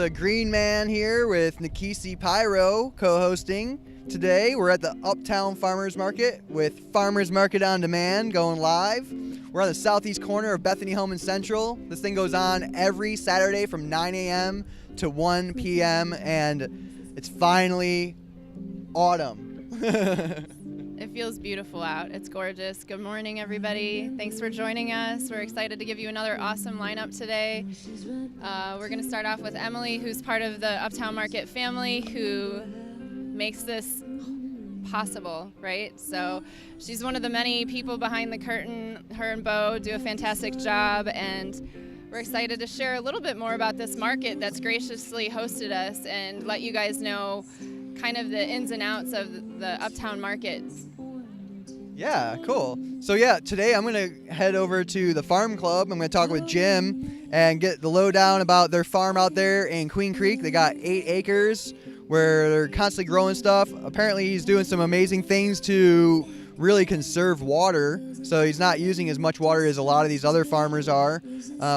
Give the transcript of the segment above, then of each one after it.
the Green Man here with Nikisi Pyro co-hosting. Today we're at the Uptown Farmers Market with Farmers Market on Demand going live. We're on the southeast corner of Bethany Hellman Central. This thing goes on every Saturday from 9 a.m. to 1 p.m. and it's finally autumn. It feels beautiful out. It's gorgeous. Good morning, everybody. Thanks for joining us. We're excited to give you another awesome lineup today. We're going to start off with Emily, who's part of the Uptown Market family, who makes this possible, right? So she's one of the many people behind the curtain. Her and Bo do a fantastic job, and we're excited to share a little bit more about this market that's graciously hosted us and let you guys know kind of the ins and outs of the Uptown Market. Yeah, cool. So yeah, today I'm going to head over to the Farm Club. I'm going to talk with Jim and get the lowdown about their farm out there in Queen Creek. They got 8 acres where they're constantly growing stuff. Apparently he's doing some amazing things to really conserve water, so he's not using as much water as a lot of these other farmers are,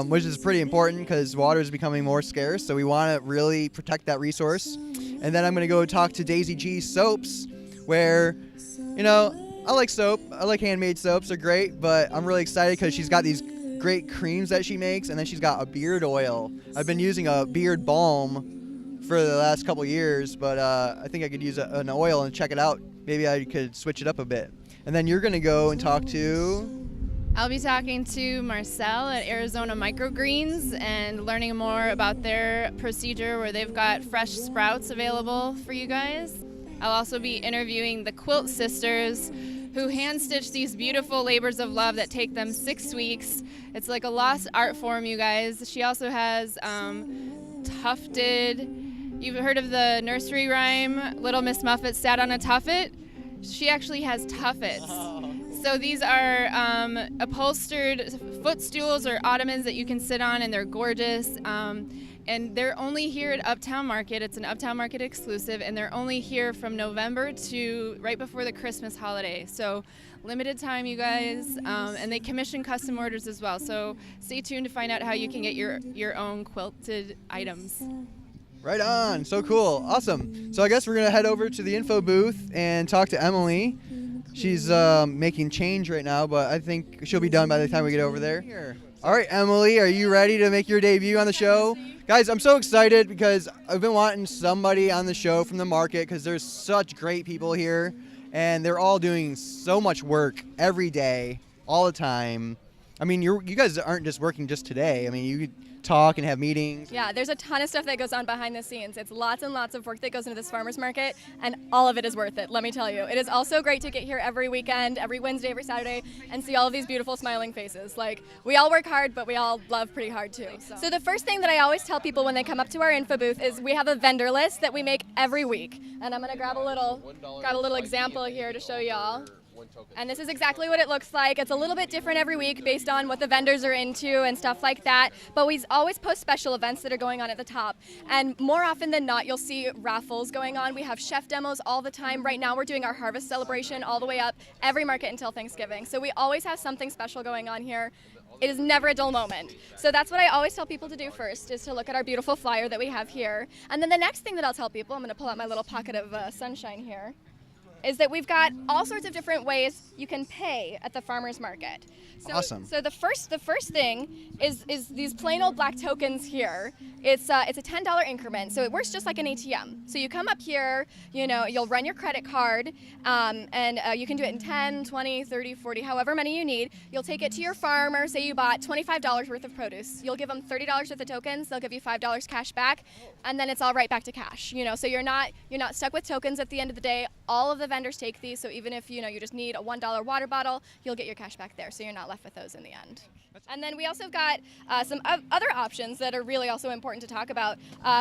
which is pretty important because water is becoming more scarce, so we want to really protect that resource. And then I'm going to go talk to Daisy G Soaps, where, you know, I like soap. I like handmade soaps. They're great, but I'm really excited because she's got these great creams that she makes, and then she's got a beard oil. I've been using a beard balm for the last couple years, but I think I could use an oil and check it out. Maybe I could switch it up a bit. And then you're going to go and talk to... I'll be talking to Marcel at Arizona Microgreens and learning more about their procedure where they've got fresh sprouts available for you guys. I'll also be interviewing the Quilting Sisters, who hand-stitch these beautiful labors of love that take them 6 weeks. It's like a lost art form, you guys. She also has tufted. You've heard of the nursery rhyme, Little Miss Muffet sat on a tuffet? She actually has tuffets. So these are upholstered footstools or ottomans that you can sit on, and they're gorgeous. And they're only here at Uptown Market. It's an Uptown Market exclusive, and they're only here from November to right before the Christmas holiday. So limited time, you guys, and they commission custom orders as well. So stay tuned to find out how you can get your own quilted items. Right on. So cool. Awesome. So I guess we're going to head over to the info booth and talk to Emily. She's making change right now, but I think she'll be done by the time we get over there. Here. All right, Emily, are you ready to make your debut on the show? Guys, I'm so excited because I've been wanting somebody on the show from the market because there's such great people here, and they're all doing so much work every day, all the time. I mean, you guys aren't just working just today. I mean, you talk and have meetings. Yeah, there's a ton of stuff that goes on behind the scenes. It's lots and lots of work that goes into this farmers market, and all of it is worth it, let me tell you. It is also great to get here every weekend, every Wednesday, every Saturday, and see all of these beautiful smiling faces. Like, we all work hard, but we all love pretty hard too. So the first thing that I always tell people when they come up to our info booth is we have a vendor list that we make every week. And I'm gonna grab a little example here to show y'all. And this is exactly what it looks like. It's a little bit different every week based on what the vendors are into and stuff like that. But we always post special events that are going on at the top. And more often than not, you'll see raffles going on. We have chef demos all the time. Right now, we're doing our harvest celebration all the way up every market until Thanksgiving. So we always have something special going on here. It is never a dull moment. So that's what I always tell people to do first, is to look at our beautiful flyer that we have here. And then the next thing that I'll tell people, I'm going to pull out my little pocket of sunshine here, is that we've got all sorts of different ways you can pay at the farmers market. So, awesome. So the first thing is these plain old black tokens here. It's a $10 increment, so it works just like an ATM. So you come up here, you know, you'll run your credit card, and you can do it in 10, 20, 30, 40, however many you need. You'll take it to your farmer. Say you bought $25 worth of produce. You'll give them $30 worth of tokens. They'll give you $5 cash back, and then it's all right back to cash. You know, so you're not stuck with tokens at the end of the day. All of the vendors take these, so even if you just need a $1 water bottle, you'll get your cash back there, so you're not left with those in the end. And then we also got some other options that are really also important to talk about.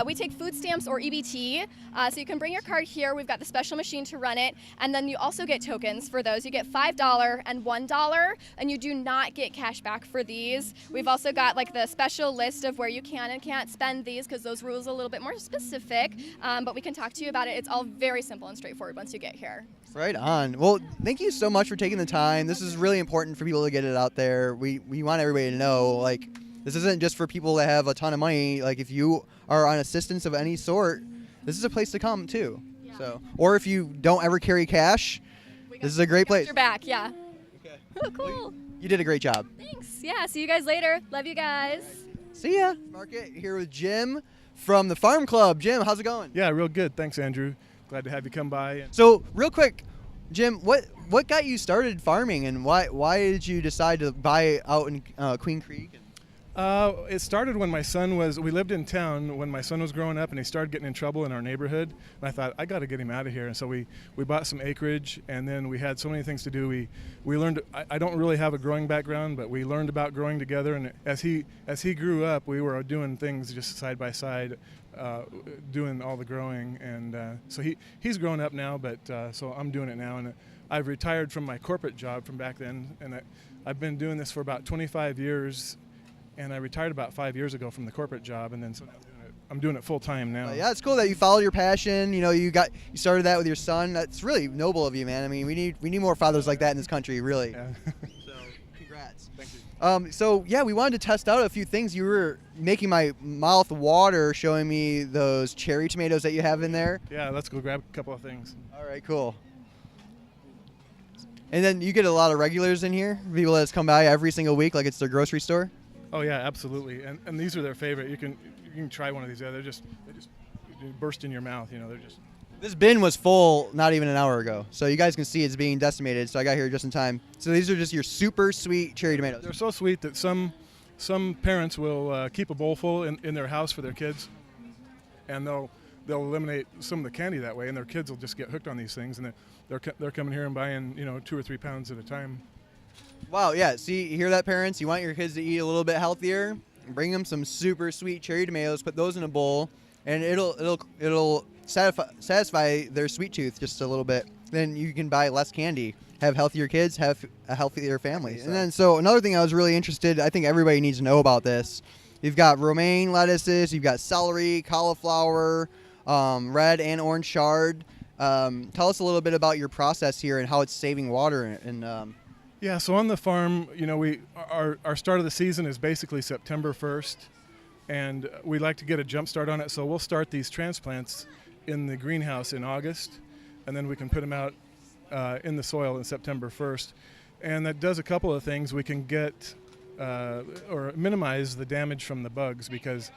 We take food stamps or EBT, so you can bring your card here. We've got the special machine to run it, and then you also get tokens for those. You get $5 and $1, and you do not get cash back for these. We've also got like the special list of where you can and can't spend these, because those rules are a little bit more specific, but we can talk to you about it. It's all very simple and straightforward once you get here. Right on. Well, thank you so much for taking the time. This is really important for people to get it out there. We want everybody to know, like, This isn't just for people that have a ton of money. Like if you are on assistance of any sort, this is a place to come too. Yeah. So, or if you don't ever carry cash, this is a great place. Your back, yeah. Okay. Oh, cool. You did a great job. Thanks. Yeah, see you guys later. Love you guys. See ya. Market here with Jim from the Farm Club. Jim, how's it going? Yeah, real good. Thanks, Andrew. Glad to have you come by. So, real quick, Jim, what got you started farming, and why did you decide to buy out in Queen Creek? It started when we lived in town when my son was growing up, and he started getting in trouble in our neighborhood. And I thought, I got to get him out of here. And so we bought some acreage, and then we had so many things to do. We learned, I don't really have a growing background, but we learned about growing together. And as he grew up, we were doing things just side by side, doing all the growing. And so he's grown up now, but so I'm doing it now. And I've retired from my corporate job from back then, and I've been doing this for about 25 years. And I retired about 5 years ago from the corporate job, and then so I'm doing it full time now. Yeah, it's cool that you followed your passion. You know, you started that with your son. That's really noble of you, man. I mean, we need more fathers like that in this country, really. Yeah. So, congrats. Thank you. So yeah, we wanted to test out a few things. You were making my mouth water, showing me those cherry tomatoes that you have in there. Yeah, let's go grab a couple of things. All right, cool. And then you get a lot of regulars in here, people that come by every single week, like it's their grocery store. Oh yeah, absolutely. And these are their favorite. You can try one of these. Yeah, they just burst in your mouth. You know, they're just. This bin was full not even an hour ago, so you guys can see it's being decimated. So I got here just in time. So these are just your super sweet cherry tomatoes. They're so sweet that some parents will keep a bowl full in their house for their kids, and they'll eliminate some of the candy that way, and their kids will just get hooked on these things, and they're coming here and buying 2 or 3 pounds at a time. Wow, yeah. See, you hear that, parents? You want your kids to eat a little bit healthier? Bring them some super sweet cherry tomatoes. Put those in a bowl, and it'll satisfy their sweet tooth just a little bit. Then you can buy less candy, have healthier kids, have a healthier family. And then, so another thing I was really interested. I think everybody needs to know about this. You've got romaine lettuces. You've got celery, cauliflower, red and orange chard. Tell us a little bit about your process here and how it's saving water and. Yeah, so on the farm, our start of the season is basically September 1st, and we like to get a jump start on it. So we'll start these transplants in the greenhouse in August, and then we can put them out in the soil in September 1st. And that does a couple of things. We can get or minimize the damage from the bugs, because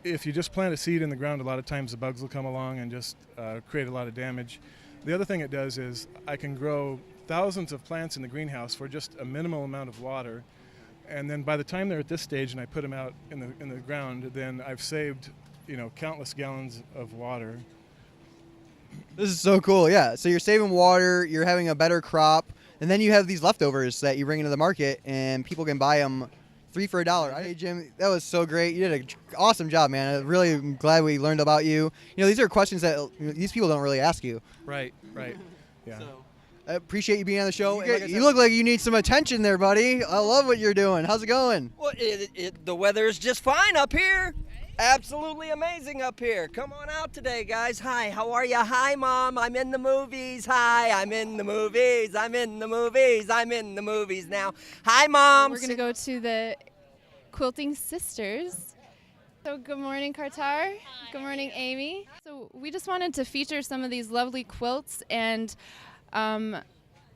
if you just plant a seed in the ground, a lot of times the bugs will come along and just create a lot of damage. The other thing it does is I can grow thousands of plants in the greenhouse for just a minimal amount of water, and then by the time they're at this stage and I put them out in the ground, then I've saved countless gallons of water. This is so cool. Yeah, so you're saving water, you're having a better crop, and then you have these leftovers that you bring into the market and people can buy them 3 for $1. Hey Jim, that was so great. You did an awesome job, man. I really am glad we learned about you. These are questions that these people don't really ask you. Right. Yeah. So, I appreciate you being on the show. You look like you need some attention there, buddy. I love what you're doing. How's it going? Well, the weather is just fine up here. Absolutely amazing up here. Come on out today, guys. Hi, how are you? Hi, Mom. I'm in the movies. Hi, I'm in the movies. I'm in the movies. I'm in the movies now. Hi, Mom. We're going to go to the Quilting Sisters. So good morning, Cartar. Hi. Good morning, Amy. So we just wanted to feature some of these lovely quilts and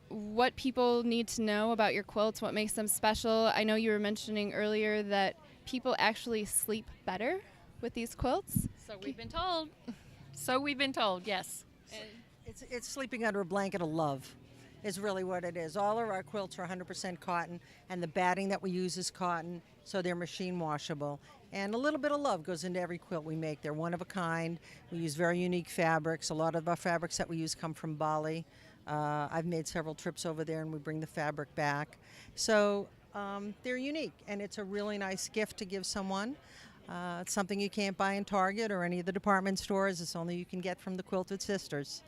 what people need to know about your quilts, what makes them special. I know you were mentioning earlier that people actually sleep better with these quilts. So we've been told. Yes. It's sleeping under a blanket of love is really what it is. All of our quilts are 100% cotton, and the batting that we use is cotton, so they're machine washable. And a little bit of love goes into every quilt we make. They're one of a kind. We use very unique fabrics. A lot of our fabrics that we use come from Bali. I've made several trips over there, and we bring the fabric back. So they're unique, and it's a really nice gift to give someone. It's something you can't buy in Target or any of the department stores. It's only you can get from the Quilted Sisters.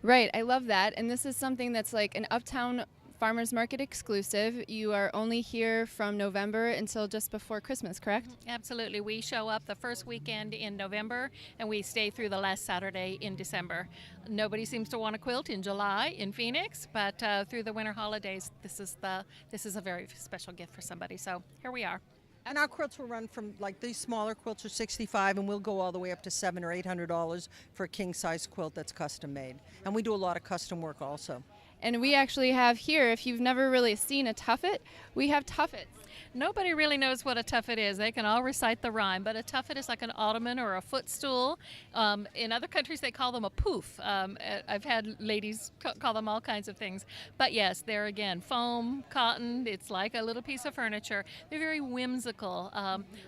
Right, I love that. And this is something that's like an Uptown Farmers Market exclusive. You are only here from November until just before Christmas, correct? Absolutely. We show up the first weekend in November and we stay through the last Saturday in December. Nobody seems to want to quilt in July in Phoenix, but through the winter holidays, this is a very special gift for somebody. So here we are. And our quilts will run from, like, these smaller quilts are $65, and we'll go all the way up to $700 or $800 for a king-size quilt that's custom made. And we do a lot of custom work also. And we actually have here, if you've never really seen a tuffet, we have tuffets. Nobody really knows what a tuffet is. They can all recite the rhyme, but a tuffet is like an ottoman or a footstool. In other countries, they call them a poof. I've had ladies call them all kinds of things. But yes, they're again foam, cotton. It's like a little piece of furniture. They're very whimsical.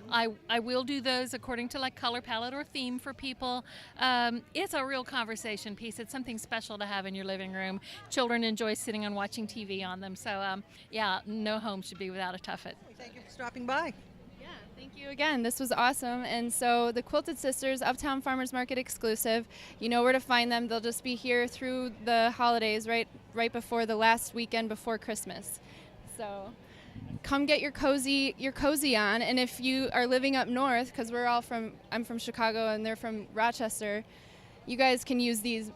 I will do those according to like color palette or theme for people. It's a real conversation piece. It's something special to have in your living room. Children enjoy sitting and watching TV on them. So yeah, no home should be without a tuffet. Thank you for stopping by. Yeah, thank you again. This was awesome. And so the Quilted Sisters, Uptown Farmers Market exclusive. You know where to find them. They'll just be here through the holidays, right before the last weekend before Christmas. So come get your cozy on. And if you are living up north, because I'm from Chicago and they're from Rochester, you guys can use these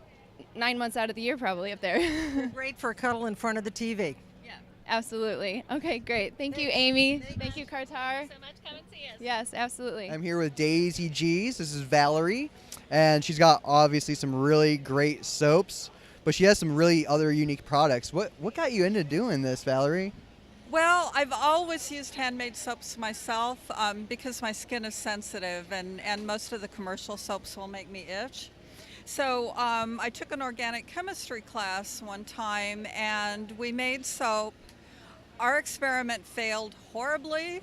9 months out of the year probably up there. Great for a cuddle in front of the TV. Absolutely. Okay, great. Thank you, Amy. Thank you, Kartar. Thank you so much. Come and see us. Yes, absolutely. I'm here with Daisy G's. This is Valerie, and she's got obviously some really great soaps, but she has some really other unique products. What got you into doing this, Valerie? Well, I've always used handmade soaps myself because my skin is sensitive, and most of the commercial soaps will make me itch. So I took an organic chemistry class one time, and we made soap. Our experiment failed horribly.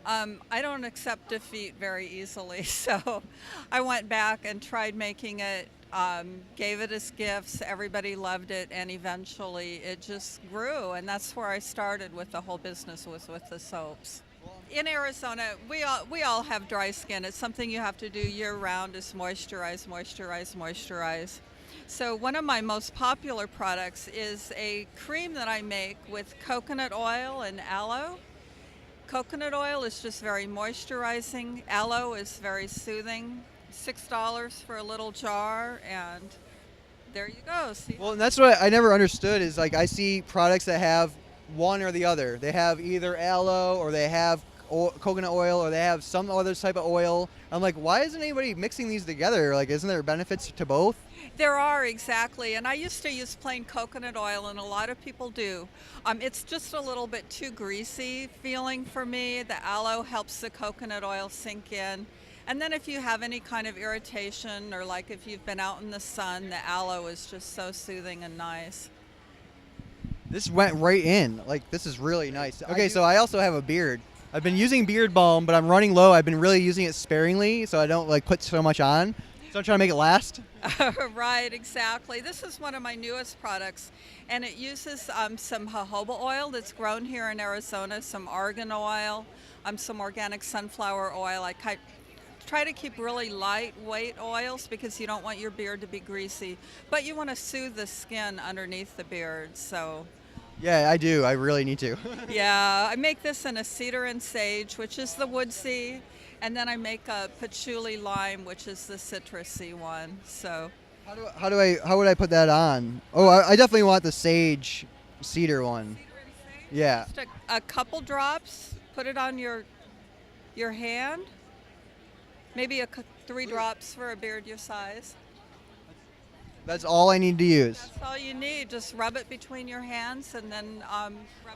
I don't accept defeat very easily, so I went back and tried making it, gave it as gifts. Everybody loved it, and eventually it just grew, and that's where I started with the whole business, was with the soaps. In Arizona, we all have dry skin. It's something you have to do year-round, is moisturize, moisturize, moisturize. So one of my most popular products is a cream that I make with coconut oil and aloe. Coconut oil is just very moisturizing. Aloe is very soothing. $6 for a little jar, and there you go. See? Well, and that's what I never understood is, like, I see products that have one or the other. They have either aloe, or they have coconut oil, or they have some other type of oil. I'm like, why isn't anybody mixing these together? Like, isn't there benefits to both? There are, exactly. And I used to use plain coconut oil, and a lot of people do. It's just a little bit too greasy feeling for me. The aloe helps the coconut oil sink in. And then if you have any kind of irritation, or like if you've been out in the sun, the aloe is just so soothing and nice. This went right in. Like, this is really nice. Okay, so I also have a beard. I've been using beard balm, but I'm running low. I've been really using it sparingly, so I don't like put so much on. So I'm trying to make it last. Right, exactly. This is one of my newest products, and it uses some jojoba oil that's grown here in Arizona, some argan oil, some organic sunflower oil. I try to keep really lightweight oils because you don't want your beard to be greasy, but you want to soothe the skin underneath the beard. So. Yeah, I do. I really need to. Yeah, I make this in a cedar and sage, which is the woodsy, and then I make a patchouli lime, which is the citrusy one. So. How would I put that on? Oh, I definitely want the sage cedar one. Cedar and sage? Yeah. Just a couple drops. Put it on your hand. Maybe 3 drops for a beard your size. That's all I need to use. That's all you need. Just rub it between your hands, and then.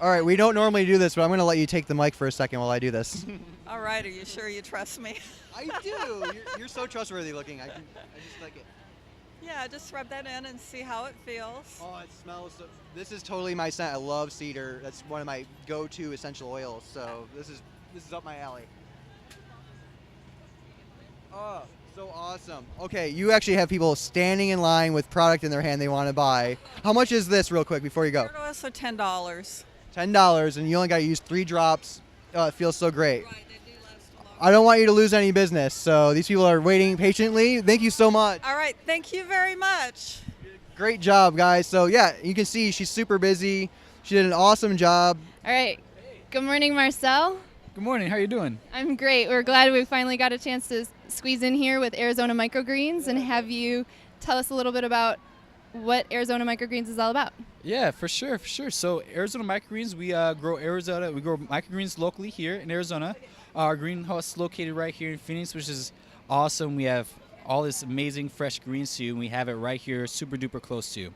All right, we don't normally do this, but I'm going to let you take the mic for a second while I do this. All right, are you sure you trust me? I do. You're so trustworthy looking. I just like it. Yeah, just rub that in and see how it feels. Oh, it smells so. This is totally my scent. I love cedar. That's one of my go-to essential oils. So this is up my alley. Oh, so awesome. Okay, you actually have people standing in line with product in their hand they want to buy. How much is this, real quick, before you go? Beard oil, so $10. $10, and you only got to use 3 drops. Oh, it feels so great. Right, they do last a long I don't want you to lose any business, so these people are waiting patiently. Thank you so much. All right, thank you very much. Great job, guys. So yeah, you can see she's super busy. She did an awesome job. All right. Good morning, Marcel. Good morning. How are you doing? I'm great. We're glad we finally got a chance to squeeze in here with Arizona Microgreens and have you tell us a little bit about what Arizona Microgreens is all about. Yeah, for sure. So Arizona Microgreens, we grow microgreens locally here in Arizona. Our greenhouse is located right here in Phoenix, which is awesome. We have all this amazing fresh greens to you, and we have it right here, super duper close to you.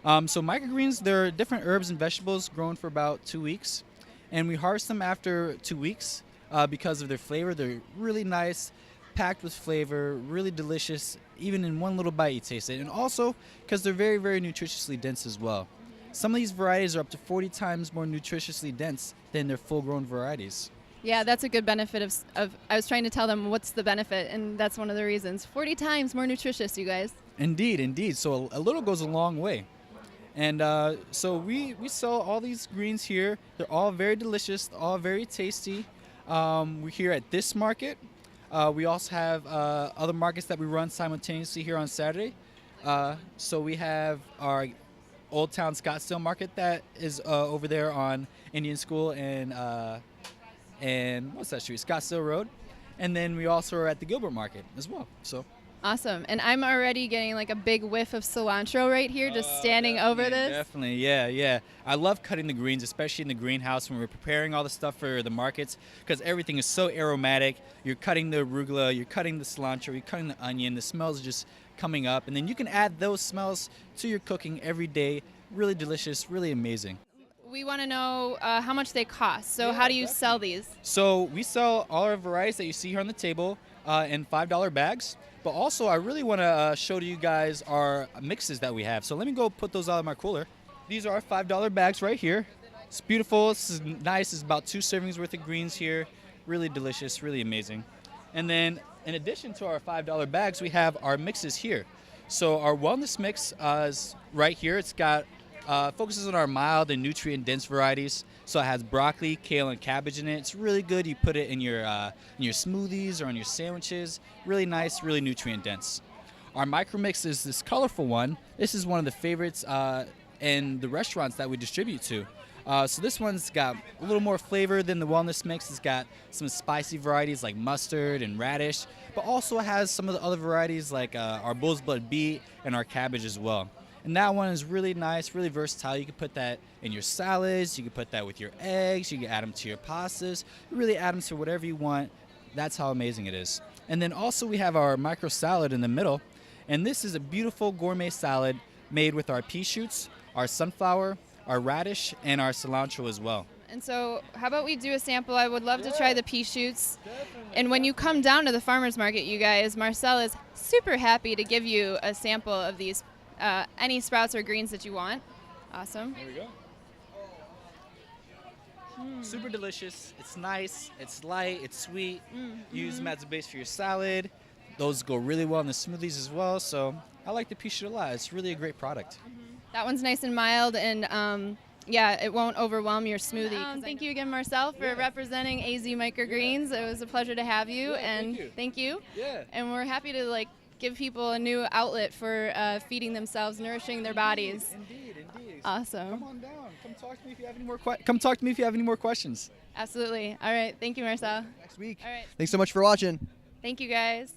So microgreens, they're different herbs and vegetables grown for about 2 weeks, and we harvest them after 2 weeks because of their flavor. They're really nice, packed with flavor, really delicious. Even in one little bite you taste it, and also because they're very, very nutritiously dense as well. Some of these varieties are up to 40 times more nutritiously dense than their full-grown varieties. Yeah, that's a good benefit of. I was trying to tell them what's the benefit, and that's one of the reasons. 40 times more nutritious, you guys. Indeed, indeed. So a little goes a long way. And so we sell all these greens here. They're all very delicious, all very tasty. We're here at this market. We also have other markets that we run simultaneously here on Saturday. So we have our Old Town Scottsdale market that is over there on Indian School and what's that street? Scottsdale Road. And then we also are at the Gilbert Market as well. So Awesome. And I'm already getting like a big whiff of cilantro right here, just standing over this. Definitely, yeah. I love cutting the greens, especially in the greenhouse when we're preparing all the stuff for the markets, because everything is so aromatic. You're cutting the arugula, you're cutting the cilantro, you're cutting the onion. The smells are just coming up, and then you can add those smells to your cooking every day. Really delicious, really amazing. We want to know how much they cost. So how do you sell these? So we sell all our varieties that you see here on the table in $5 bags. But also, I really want to show to you guys our mixes that we have. So let me go put those out of my cooler. These are our $5 bags right here. It's beautiful. This is nice. It's about 2 servings worth of greens here. Really delicious, really amazing. And then in addition to our $5 bags, we have our mixes here. So our wellness mix is right here. It's got focuses on our mild and nutrient-dense varieties. So it has broccoli, kale, and cabbage in it. It's really good. You put it in your smoothies or on your sandwiches. Really nice, really nutrient-dense. Our micro mix is this colorful one. This is one of the favorites in the restaurants that we distribute to. So this one's got a little more flavor than the wellness mix. It's got some spicy varieties like mustard and radish, but also has some of the other varieties like our bull's blood beet and our cabbage as well. And that one is really nice, really versatile. You can put that in your salads, you can put that with your eggs, you can add them to your pastas, you really add them to whatever you want. That's how amazing it is. And then also we have our micro salad in the middle, and this is a beautiful gourmet salad made with our pea shoots, our sunflower, our radish, and our cilantro as well. And so how about we do a sample? I would love to try the pea shoots. And when you come down to the farmer's market, you guys, Marcel is super happy to give you a sample of these any sprouts or greens that you want. Awesome. There we go. Super delicious. It's nice. It's light. It's sweet. Use them as a base for your salad. Those go really well in the smoothies as well. So I like the pea shoot a lot. It's really a great product. That one's nice and mild, and yeah, it won't overwhelm your smoothie. Thank you again, Marcel, for representing AZ Microgreens. It was a pleasure to have you, and thank you. Yeah. And we're happy to give people a new outlet for feeding themselves, nourishing their bodies. Indeed. Awesome. Come on down. Come talk to me if you have any more Come talk to me if you have any more questions. Absolutely. All right. Thank you, Marcel. Next week. All right. Thanks so much for watching. Thank you, guys.